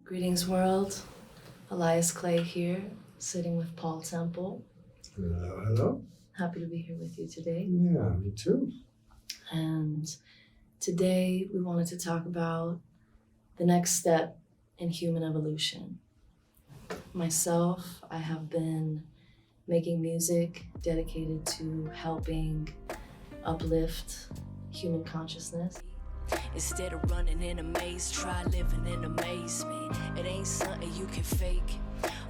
Greetings, world. Alais Clay here, sitting with Paul Temple. Hello, hello. Happy to be here with you today. Yeah, me too. And today we wanted to talk about the next step in human evolution. Myself, I have been making music dedicated to helping uplift human consciousness. Instead of running in a maze, try living in amazement. It ain't something you can fake.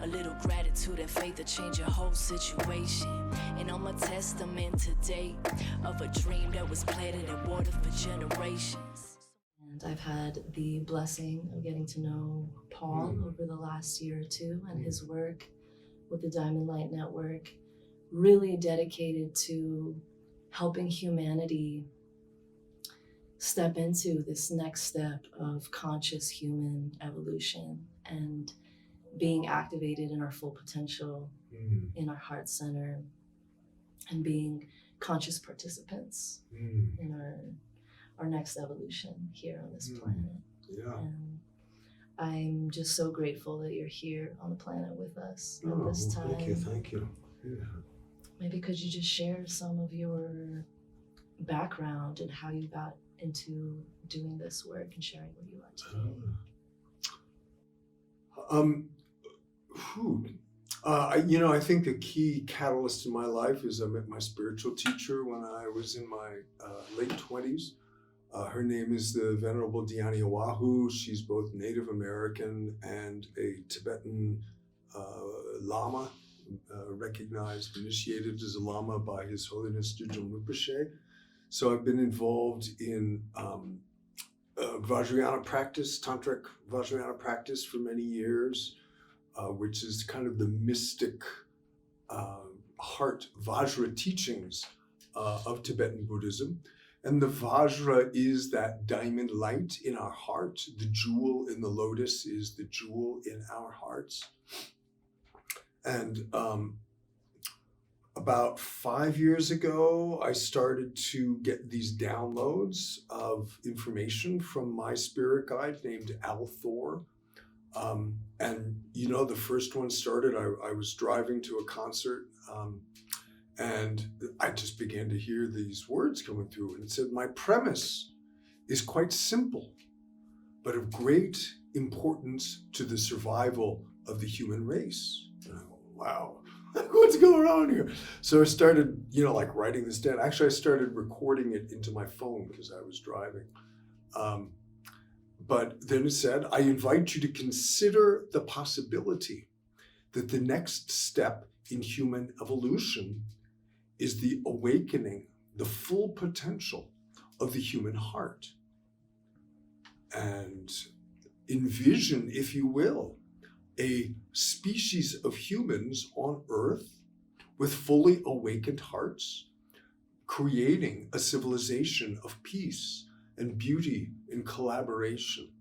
A little gratitude and faith to change your whole situation. And I'm a testament today of a dream that was planted and watered for generations. And I've had the blessing of getting to know Paul over the last year or two, and his work with the Diamond Light Network, really dedicated to helping humanity step into this next step of conscious human evolution and being activated in our full potential in our heart center and being conscious participants in our next evolution here on this planet. Yeah. And I'm just so grateful that you're here on the planet with us at this time. Thank you. Yeah. Maybe could you just share some of your background and how you got into doing this work and sharing what you are today? I think the key catalyst in my life is I met my spiritual teacher when I was in my late 20s. Her name is the Venerable Dhyani Oahu. She's both Native American and a Tibetan Lama, recognized, initiated as a Lama by His Holiness Dudjom Rinpoche. So I've been involved in Vajrayana practice, tantric Vajrayana practice for many years, which is kind of the mystic heart Vajra teachings of Tibetan Buddhism. And the Vajra is that diamond light in our heart. The jewel in the lotus is the jewel in our hearts. And about 5 years ago, I started to get these downloads of information from my spirit guide named Althor. The first one started, I was driving to a concert, and I just began to hear these words coming through, and it said, "My premise is quite simple, but of great importance to the survival of the human race." And I go, wow. What's going on here? So I started, writing this down. Actually, I started recording it into my phone because I was driving. But then it said, "I invite you to consider the possibility that the next step in human evolution is the awakening, the full potential of the human heart. And envision, if you will, a species of humans on Earth with fully awakened hearts, creating a civilization of peace and beauty and collaboration."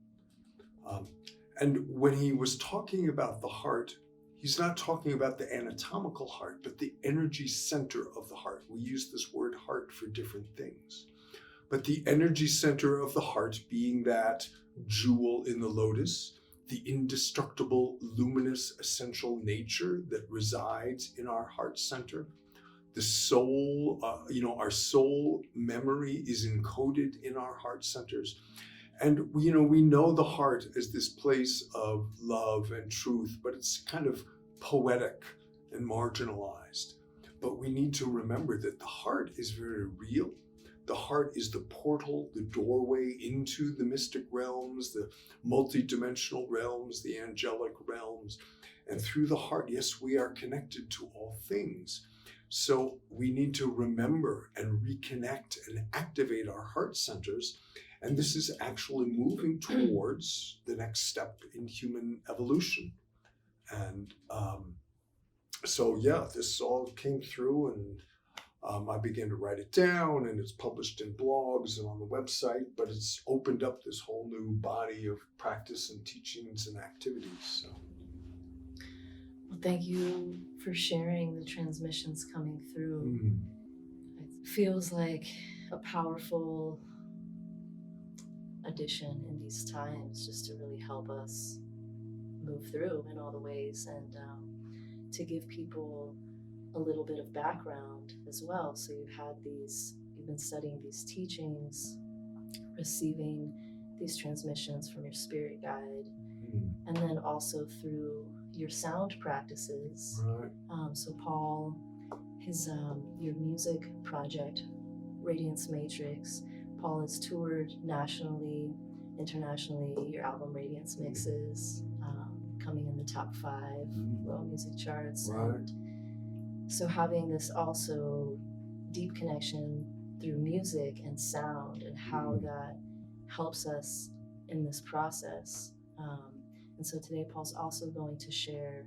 And when he was talking about the heart, he's not talking about the anatomical heart, but the energy center of the heart. We use this word heart for different things. But the energy center of the heart being that jewel in the lotus, the indestructible, luminous, essential nature that resides in our heart center. The soul, our soul memory is encoded in our heart centers. And, we know the heart as this place of love and truth, but it's kind of poetic and marginalized. But we need to remember that the heart is very real. The heart is the portal, the doorway into the mystic realms, the multidimensional realms, the angelic realms. And through the heart, yes, we are connected to all things. So we need to remember and reconnect and activate our heart centers. And this is actually moving towards the next step in human evolution. And this all came through, and I began to write it down, and it's published in blogs and on the website, but it's opened up this whole new body of practice and teachings and activities. So. Well, thank you for sharing the transmissions coming through. It feels like a powerful addition in these times, just to really help us move through in all the ways, and to give people a little bit of background as well. So you've been studying these teachings, receiving these transmissions from your spirit guide, and then also through your sound practices. Right. So Paul, his your music project, Radiance Matrix, Paul has toured nationally, internationally. Your album Radiance Mixes, coming in the top 5 world music charts. Right. And so having this also deep connection through music and sound, and how that helps us in this process. And so today Paul's also going to share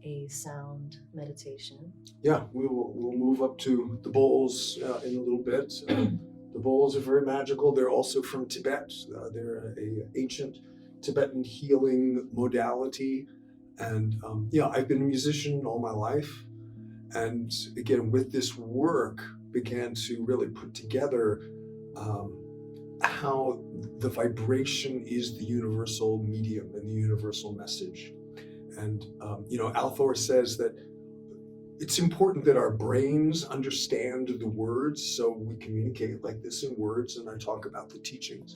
a sound meditation. Yeah, we'll move up to the bowls in a little bit. The bowls are very magical. They're also from Tibet. They're a ancient Tibetan healing modality. And I've been a musician all my life. And again, with this work, began to really put together how the vibration is the universal medium and the universal message. And, Althor says that it's important that our brains understand the words, so we communicate like this in words, and I talk about the teachings.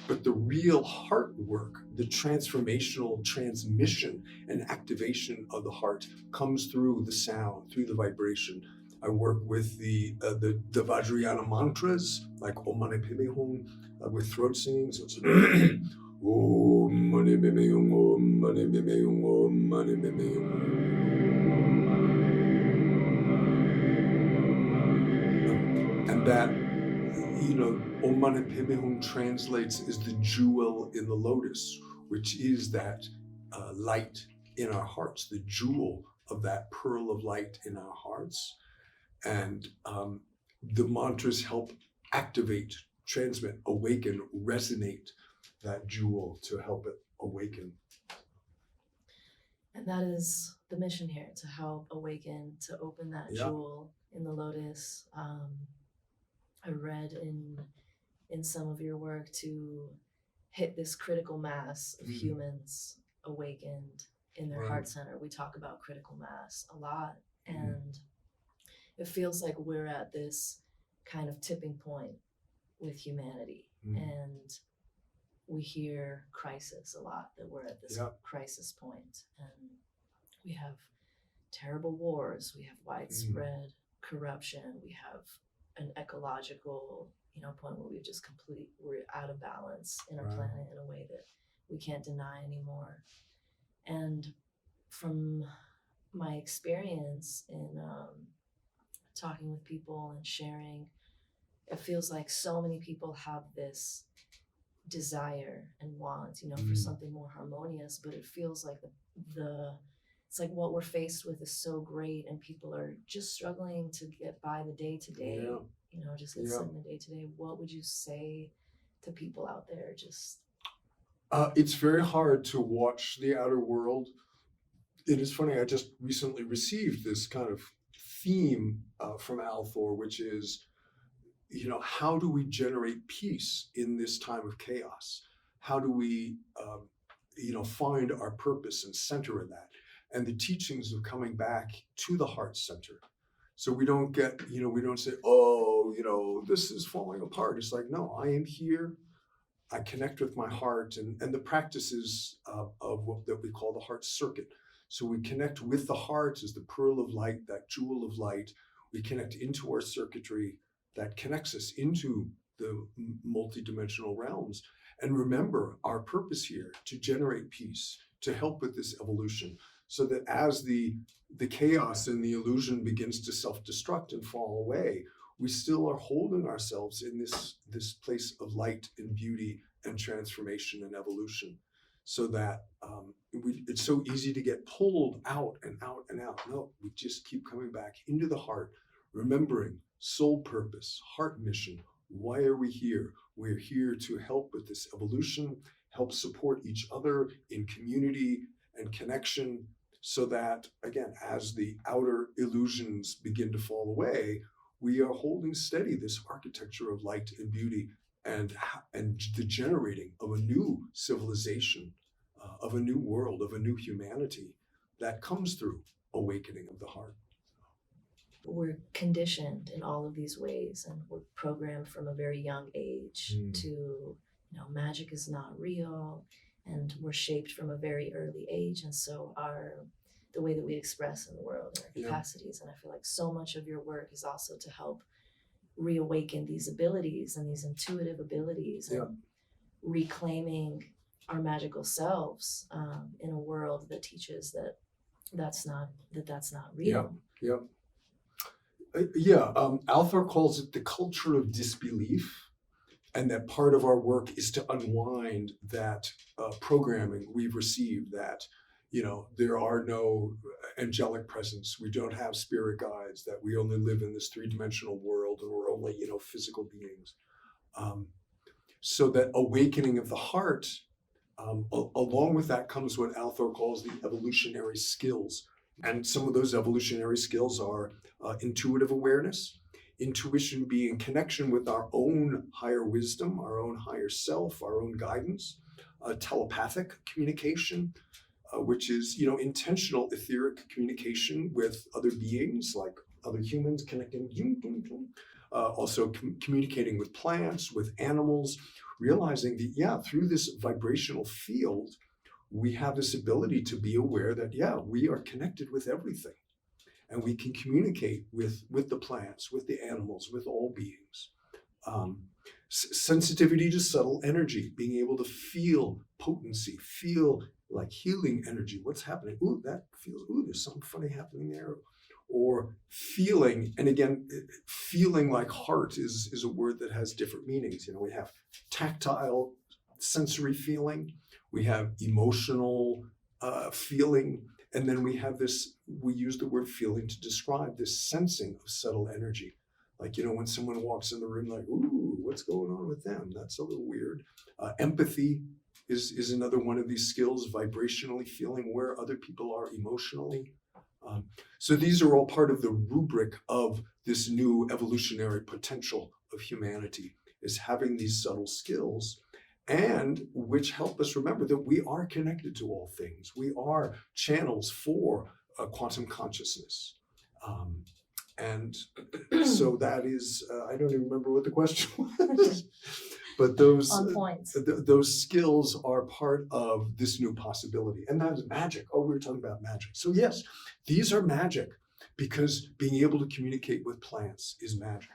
But the real heart work, the transformational transmission and activation of the heart, comes through the sound, through the vibration. I work with the Vajrayana mantras, like Om Mani Padme Hum, with throat singing. So it's Om Mani Padme Hum, Om Mani Padme Hum, Om Mani Padme Hum. And that, Om Mani Padme Hum translates as the jewel in the lotus, which is that light in our hearts, the jewel of that pearl of light in our hearts. And the mantras help activate, transmit, awaken, resonate that jewel to help it awaken. And that is the mission here, to help awaken, to open that jewel in the lotus. I read in some of your work to hit this critical mass of humans awakened in their heart center. We talk about critical mass a lot, and it feels like we're at this kind of tipping point with humanity. And we hear crisis a lot, that we're at this crisis point. And we have terrible wars, we have widespread corruption, we have an ecological, point where we're out of balance in our planet in a way that we can't deny anymore. And from my experience in talking with people and sharing, it feels like so many people have this desire and want, for something more harmonious, but it feels like it's like what we're faced with is so great, and people are just struggling to get by the day to day, just get in the day to day. What would you say to people out there? It's very hard to watch the outer world. It is funny, I just recently received this kind of theme from Althor, which is, how do we generate peace in this time of chaos? How do we, find our purpose and center in that? And the teachings of coming back to the heart center. So we don't get, we don't say, this is falling apart. It's like, no, I am here. I connect with my heart, and the practices of what that we call the heart circuit. So we connect with the heart as the pearl of light, that jewel of light. We connect into our circuitry that connects us into the multidimensional realms. And remember our purpose here, to generate peace, to help with this evolution, so that as the chaos and the illusion begins to self-destruct and fall away, we still are holding ourselves in this place of light and beauty and transformation and evolution, so that it's so easy to get pulled out and out and out. No, we just keep coming back into the heart, remembering soul purpose, heart mission. Why are we here? We're here to help with this evolution, help support each other in community and connection, so that, again, as the outer illusions begin to fall away, we are holding steady this architecture of light and beauty, and the generating of a new civilization of a new world, of a new humanity that comes through awakening of the heart. We're conditioned in all of these ways, and we're programmed from a very young age to, magic is not real, and we're shaped from a very early age. And so the way that we express in the world and our capacities. And I feel like so much of your work is also to help reawaken these abilities and these intuitive abilities and reclaiming our magical selves in a world that teaches that that's not real. Althor calls it the culture of disbelief, and that part of our work is to unwind that programming we've received that, there are no angelic presence, we don't have spirit guides, that we only live in this three-dimensional world and we're only, physical beings. So that awakening of the heart, along with that comes what Althor calls the evolutionary skills. And some of those evolutionary skills are intuitive awareness, intuition being connection with our own higher wisdom, our own higher self, our own guidance, telepathic communication, which is, intentional etheric communication with other beings, like other humans, connecting, also communicating with plants, with animals, realizing that, through this vibrational field, we have this ability to be aware that, we are connected with everything. And we can communicate with the plants, with the animals, with all beings. Sensitivity to subtle energy, being able to feel potency, feel like healing energy. What's happening? Ooh, that feels, there's something funny happening there. Or feeling, and again, feeling like heart is a word that has different meanings. We have tactile, sensory feeling, we have emotional feeling, and then we have this, we use the word feeling to describe this sensing of subtle energy. Like, when someone walks in the room, like, ooh, what's going on with them? That's a little weird. Empathy is another one of these skills, vibrationally feeling where other people are emotionally. So these are all part of the rubric of this new evolutionary potential of humanity, is having these subtle skills, and which help us remember that we are connected to all things. We are channels for quantum consciousness. And so that is, I don't even remember what the question was, but those On point. Those skills are part of this new possibility. And that is magic. Oh, we were talking about magic. So yes, these are magic, because being able to communicate with plants is magic.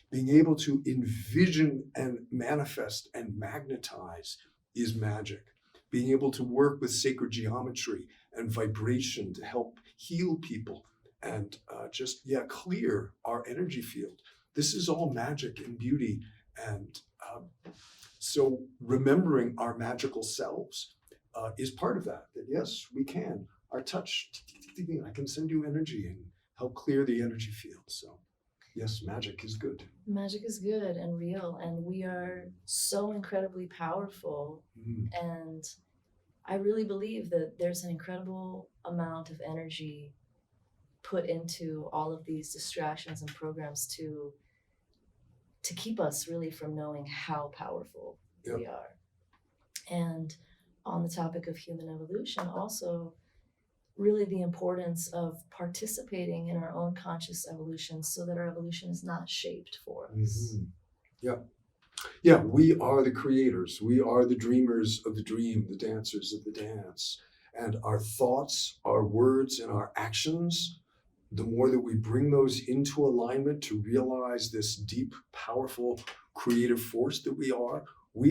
Being able to envision and manifest and magnetize is magic. Being able to work with sacred geometry and vibration to help heal people and clear our energy field. This is all magic and beauty. And so remembering our magical selves is part of that. That yes, we can. Our touch, I can send you energy and help clear the energy field. So yes, magic is good. Magic is good and real, and we are so incredibly powerful. And I really believe that there's an incredible amount of energy put into all of these distractions and programs to keep us really from knowing how powerful we are. And on the topic of human evolution, also really the importance of participating in our own conscious evolution so that our evolution is not shaped for us. Yeah, we are the creators. We are the dreamers of the dream, the dancers of the dance. And our thoughts, our words, and our actions, the more that we bring those into alignment to realize this deep, powerful, creative force that we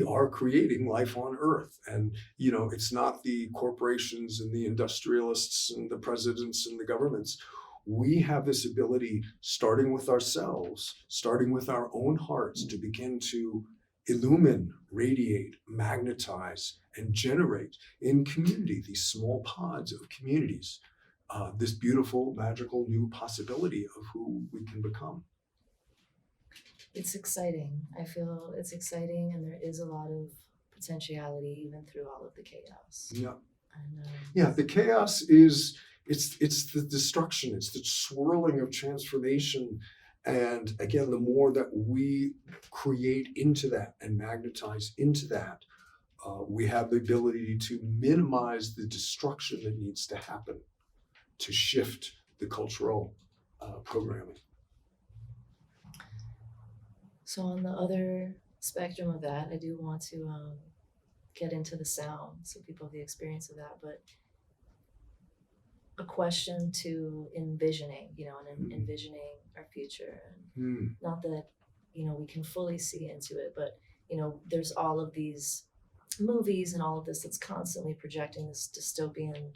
are creating life on Earth. And, it's not the corporations and the industrialists and the presidents and the governments. We have this ability, starting with ourselves, starting with our own hearts, to begin to illumine, radiate, magnetize, and generate in community, these small pods of communities, this beautiful, magical new possibility of who we can become. It's exciting. I feel it's exciting, and there is a lot of potentiality even through all of the chaos. And, the chaos is, it's the destruction, it's the swirling of transformation. And again, the more that we create into that and magnetize into that, we have the ability to minimize the destruction that needs to happen to shift the cultural programming. So on the other spectrum of that, I do want to get into the sound so people have the experience of that, but a question to envisioning, and envisioning our future. And not that, we can fully see into it, but, there's all of these movies and all of this that's constantly projecting this dystopian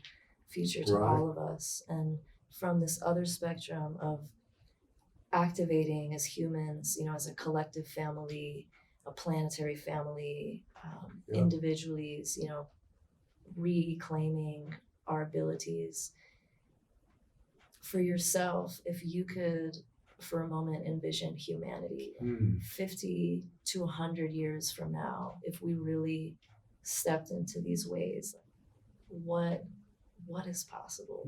future to all of us. And from this other spectrum of activating as humans, as a collective family, a planetary family, individually, reclaiming our abilities. For yourself, if you could for a moment envision humanity 50 to 100 years from now, if we really stepped into these ways, what is possible?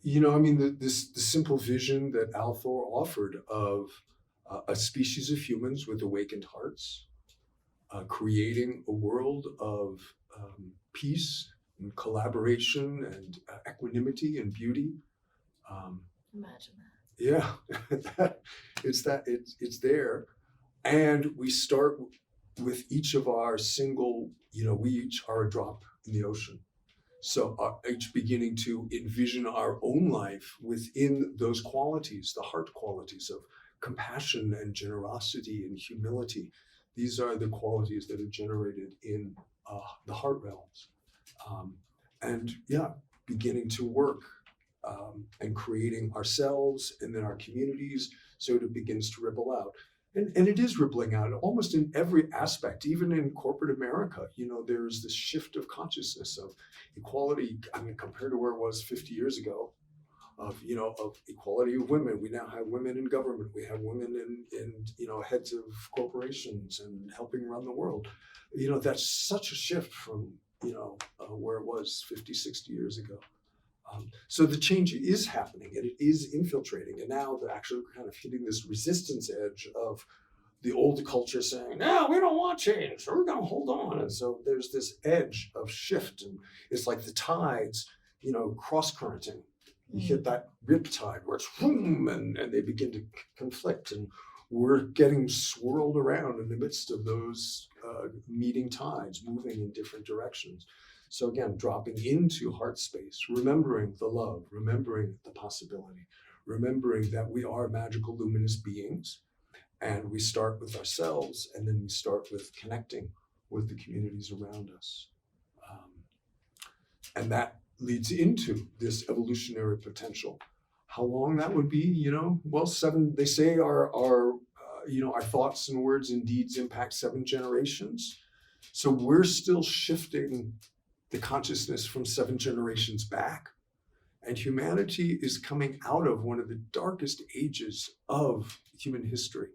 The simple vision that Althor offered of a species of humans with awakened hearts, creating a world of peace and collaboration and equanimity and beauty. Imagine that. Yeah, it's there. And we start with each of our single, we each are a drop in the ocean. So each beginning to envision our own life within those qualities, the heart qualities of compassion and generosity and humility. These are the qualities that are generated in the heart realms. Beginning to work and creating ourselves and then our communities so it begins to ripple out. And it is rippling out almost in every aspect, even in corporate America. There's this shift of consciousness of equality. Compared to where it was 50 years ago, of equality of women. We now have women in government. We have women in heads of corporations and helping run the world. That's such a shift from where it was 50, 60 years ago. So the change is happening and it is infiltrating. And now they're actually kind of hitting this resistance edge of the old culture saying, no, we don't want change. We're going to hold on. And so there's this edge of shift. And it's like the tides, cross-currenting. You hit that rip tide where it's boom, and they begin to conflict. And we're getting swirled around in the midst of those meeting tides, moving in different directions. So again, dropping into heart space, remembering the love, remembering the possibility, remembering that we are magical, luminous beings, and we start with ourselves, and then we start with connecting with the communities around us. And that leads into this evolutionary potential. How long that would be, they say our thoughts and words and deeds impact 7 generations. So we're still shifting the consciousness from 7 generations back. And humanity is coming out of one of the darkest ages of human history.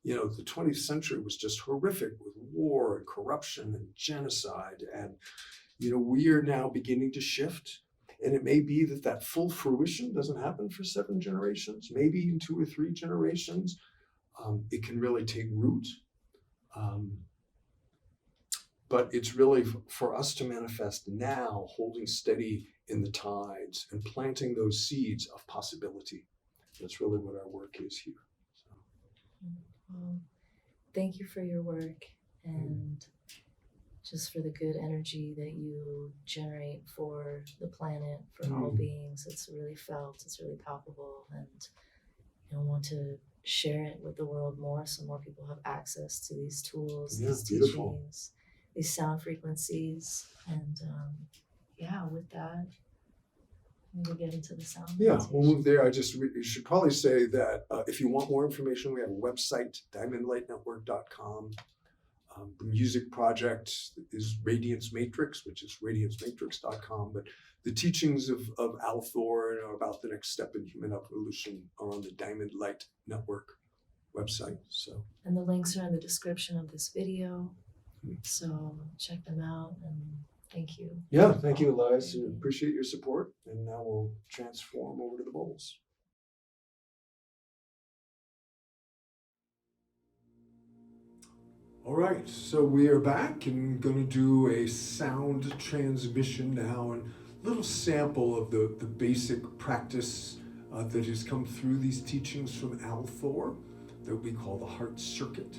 The 20th century was just horrific with war and corruption and genocide. And, we are now beginning to shift. And it may be that full fruition doesn't happen for 7 generations, maybe in 2 or 3 generations. It can really take root. But it's really for us to manifest now, holding steady in the tides and planting those seeds of possibility. That's really what our work is here. Well, thank you for your work and just for the good energy that you generate for the planet, for all beings. It's really felt, it's really palpable, and I want to share it with the world more so more people have access to these tools, these teachings, these sound frequencies. And with that, we'll get into the sound. Yeah, we'll move there. You should probably say that if you want more information, we have a website, diamondlightnetwork.com. The music project is Radiance Matrix, which is radiancematrix.com. But the teachings of Althor about the next step in human evolution are on the Diamond Light Network website. And the links are in the description of this video. So check them out, and thank you. Yeah, thank you, Alais. Appreciate your support. And now we'll transform over to the bowls. All right, so we are back and going to do a sound transmission now, and a little sample of the basic practice that has come through these teachings from Althor that we call the heart circuit.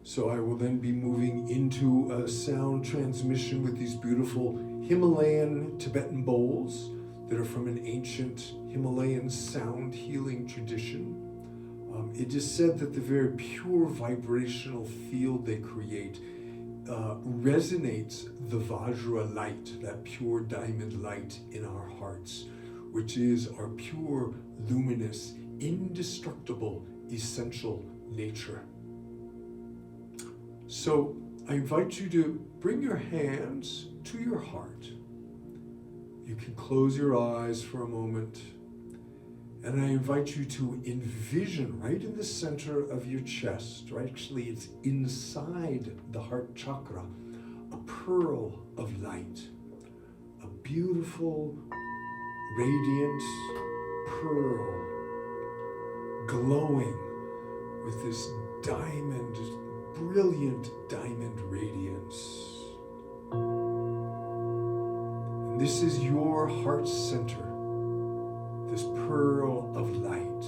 So I will then be moving into a sound transmission with these beautiful Himalayan Tibetan bowls that are from an ancient Himalayan sound healing tradition. It is said that the very pure vibrational field they create resonates the Vajra light, that pure diamond light in our hearts, which is our pure, luminous, indestructible, essential nature. So I invite you to bring your hands to your heart. You can close your eyes for a moment. And I invite you to envision right in the center of your chest, right? Actually, it's inside the heart chakra, a pearl of light, a beautiful, radiant pearl, glowing with this diamond, brilliant diamond radiance. And this is your heart center, this pearl of light.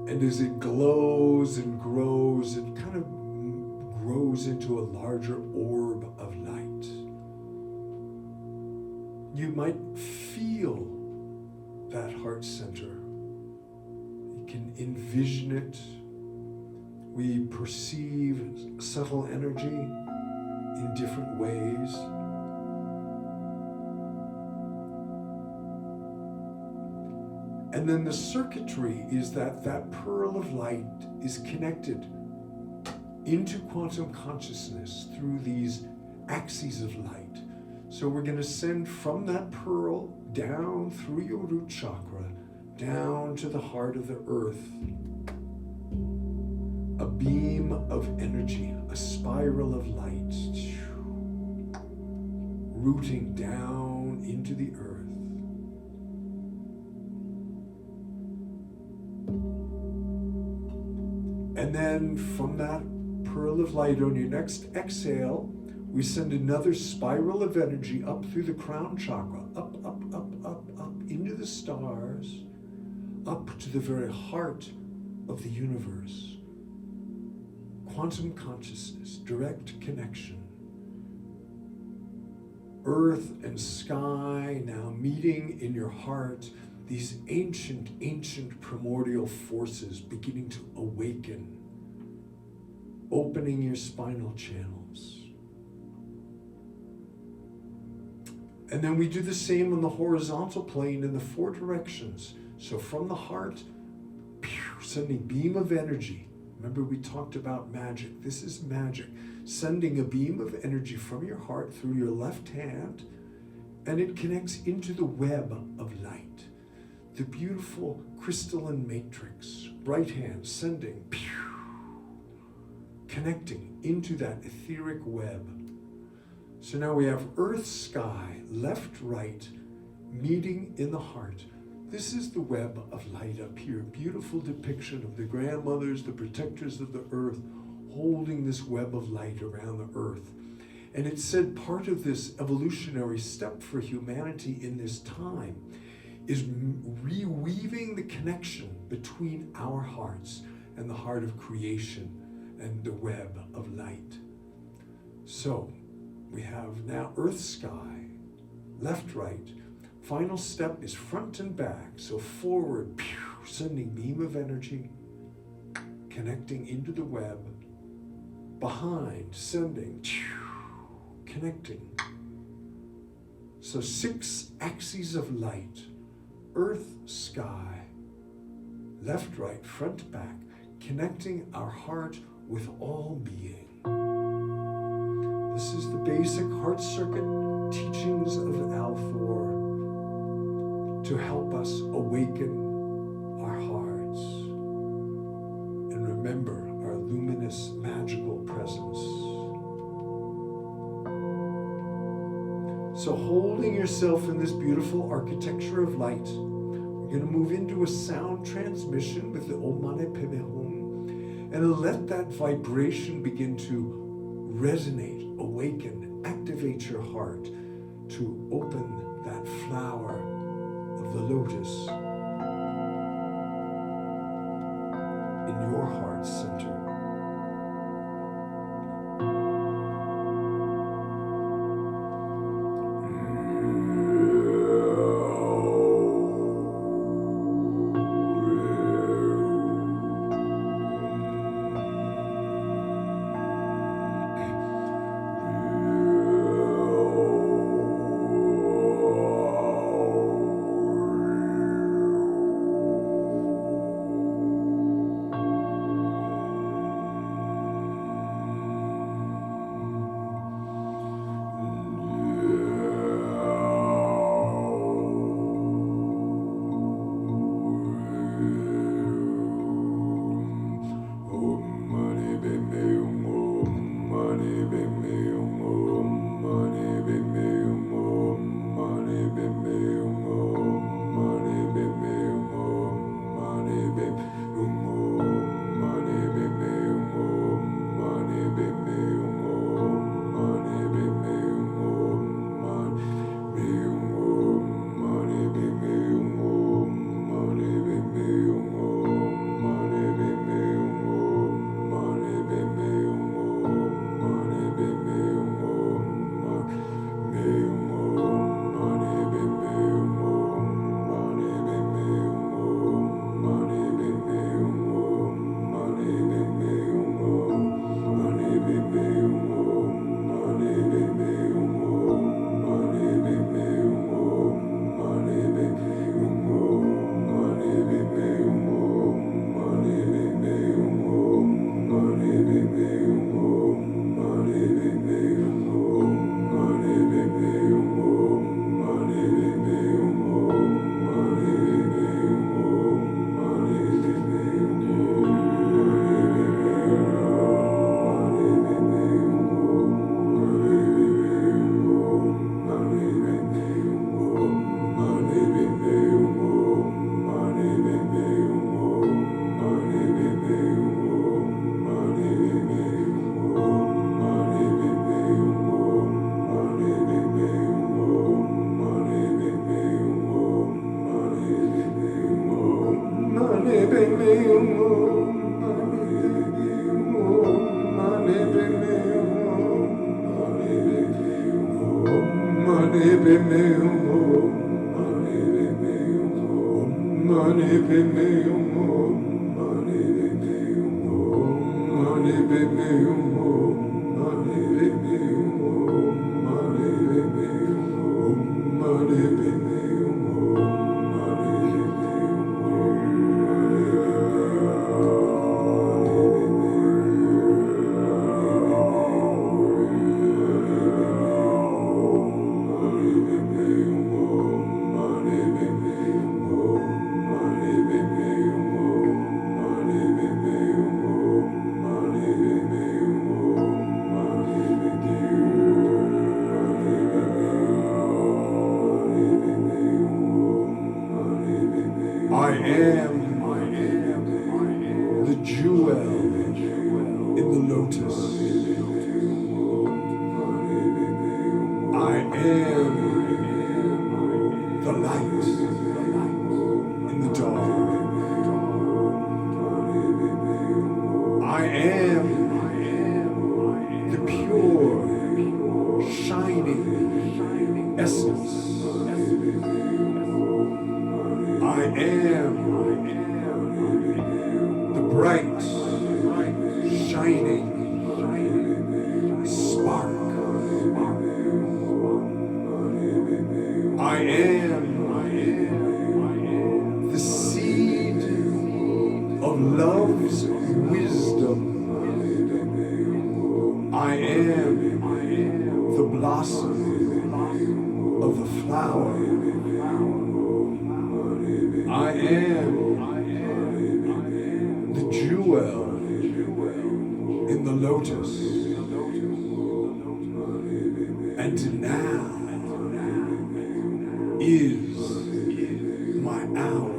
And as it glows and grows, it kind of grows into a larger orb of light. You might feel that heart center. You can envision it. We perceive subtle energy in different ways. And then the circuitry is that pearl of light is connected into quantum consciousness through these axes of light. So we're going to send from that pearl down through your root chakra, down to the heart of the earth, a beam of energy, a spiral of light, rooting down into the earth. And then from that pearl of light, on your next exhale, we send another spiral of energy up through the crown chakra, up, up, up, up, up, into the stars, up to the very heart of the universe. Quantum consciousness, direct connection. Earth and sky now meeting in your heart, these ancient, ancient primordial forces beginning to awaken, opening your spinal channels. And then we do the same on the horizontal plane in the four directions. So from the heart, sending beam of energy. Remember we talked about magic. This is magic. Sending a beam of energy from your heart through your left hand, and it connects into the web of light. The beautiful crystalline matrix. Right hand sending, connecting into that etheric web. So now we have earth, sky, left, right, meeting in the heart. This is the web of light up here. Beautiful depiction of the grandmothers, the protectors of the earth, holding this web of light around the earth. And it said part of this evolutionary step for humanity in this time is reweaving the connection between our hearts and the heart of creation and the web of light. So we have now earth, sky, left, right. Final step is front and back. So forward, sending beam of energy, connecting into the web. Behind, sending, connecting. So 6 axes of light. Earth, sky, left, right, front, back, connecting our heart with all being. This is the basic heart circuit teachings of Althor to help us awaken our hearts and remember our luminous, magical presence. So holding yourself in this beautiful architecture of light, we're going to move into a sound transmission with the Om Mani Padme Hum. and let that vibration begin to resonate, awaken, activate your heart to open that flower of the lotus in your heart center. The jewel in the lotus. I am the light in the dark. I am the pure, shining essence. I am the bright, shining spark. I am the seed of love's wisdom. I am the blossom of the flower. I am the jewel in the lotus. And now is my hour.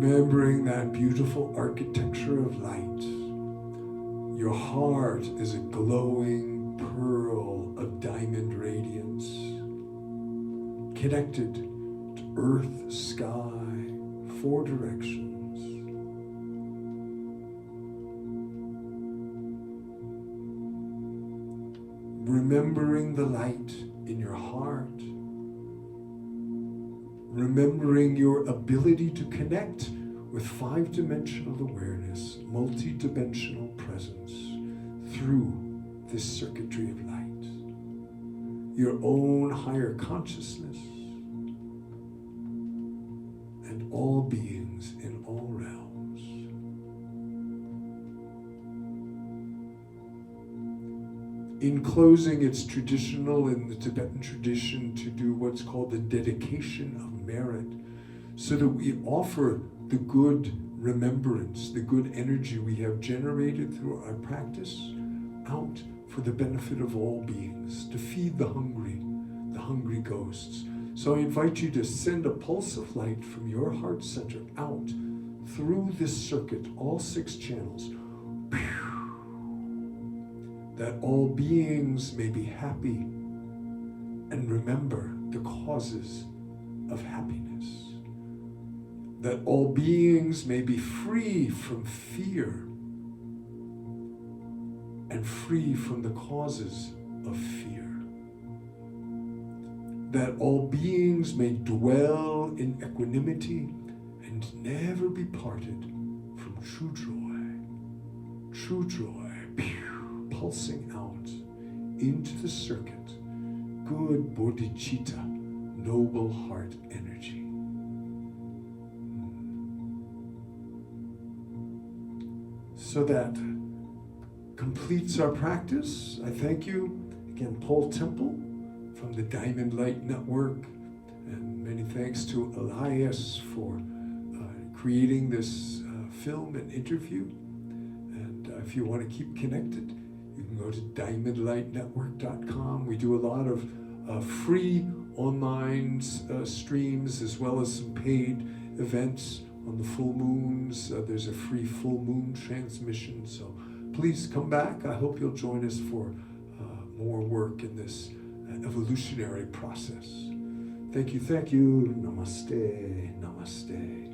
remembering that beautiful architecture of light. Your heart is a glowing pearl of diamond radiance, connected to earth, sky, 4 directions. Remembering the light in your heart, remembering your ability to connect with 5-dimensional awareness, multi-dimensional presence through this circuitry of light, your own higher consciousness, and all beings in all realms. In closing, it's traditional in the Tibetan tradition to do what's called the dedication of merit, so that we offer the good remembrance, the good energy we have generated through our practice out for the benefit of all beings, to feed the hungry ghosts. So I invite you to send a pulse of light from your heart center out through this circuit, all 6 channels, that all beings may be happy and remember the causes of happiness. That all beings may be free from fear and free from the causes of fear. That all beings may dwell in equanimity and never be parted from true joy, pulsing out into the circuit, good bodhicitta, noble heart energy. So that completes our practice. I thank you again, Paul Temple from the Diamond Light Network, and many thanks to Alais for creating this film and interview. And if you want to keep connected, you can go to diamondlightnetwork.com. We do a lot of free online streams, as well as some paid events on the full moons. There's a free full moon transmission. So please come back. I hope you'll join us for more work in this evolutionary process. Thank you. Namaste.